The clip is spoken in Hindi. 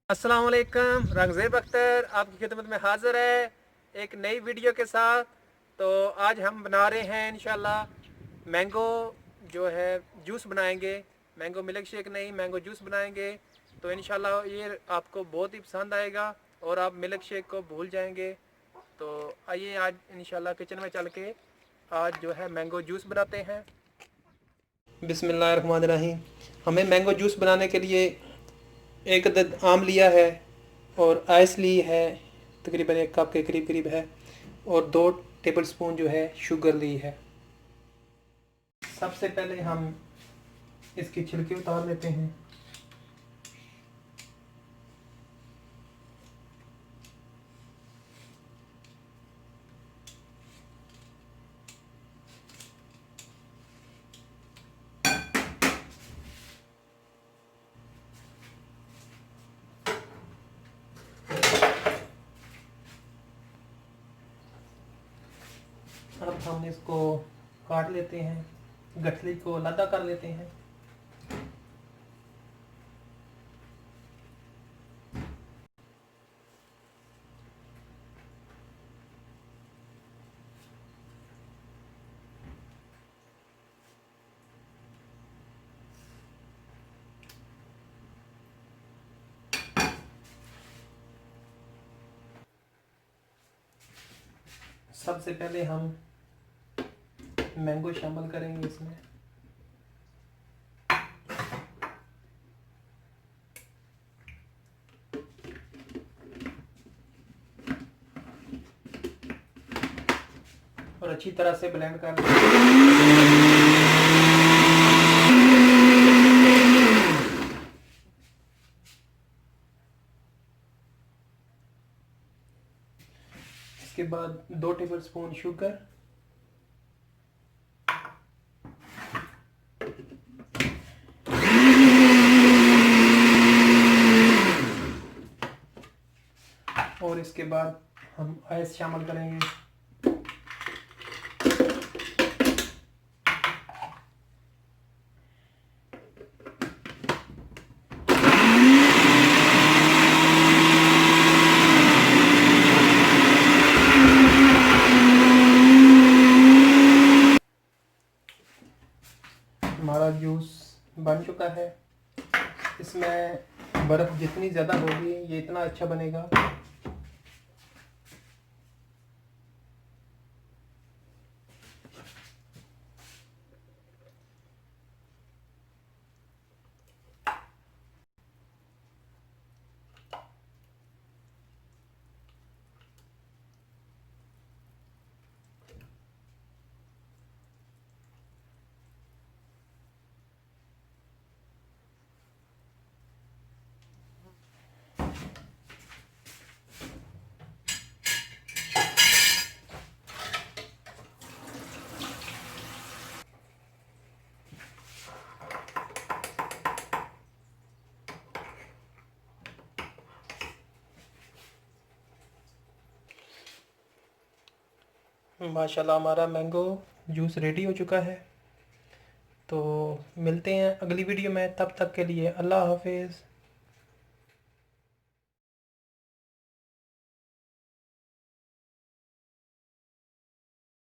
अस्सलाम वालेकुम। रंगज़ेब अख्तर आपकी खिदमत में हाज़िर है एक नई वीडियो के साथ। तो आज हम बना रहे हैं इंशाल्लाह मैंगो जो है जूस बनाएंगे। मैंगो मिल्क शेक नहीं, मैंगो जूस बनाएंगे। तो इंशाल्लाह ये आपको बहुत ही पसंद आएगा और आप मिल्क शेक को भूल जाएंगे। तो आइए आज इंशाल्लाह किचन में चल के आज जो है मैंगो जूस बनाते हैं। बिस्मिल्लाहिर्रहमानिर्रहीम। हमें मैंगो जूस बनाने के लिए एक अदद आम लिया है और आइस ली है, तकरीबन 1 कप के करीब करीब है, और 2 टेबल स्पून जो है शुगर ली है। सबसे पहले हम इसकी छिलके उतार लेते हैं। अब हम इसको काट लेते हैं, गठली को अलग कर लेते हैं। सबसे पहले हम मैंगो शामिल करेंगे इसमें। और अच्छी तरह से ब्लेंड कर लेंगे। इसके बाद 2 टेबल स्पून शुगर, और इसके बाद हम आइस शामिल करेंगे। हमारा जूस बन चुका है। इसमें बर्फ़ जितनी ज़्यादा होगी ये इतना अच्छा बनेगा। माशाल्लाह हमारा मैंगो जूस रेडी हो चुका है। तो मिलते हैं अगली वीडियो में, तब तक के लिए अल्लाह हाफिज़।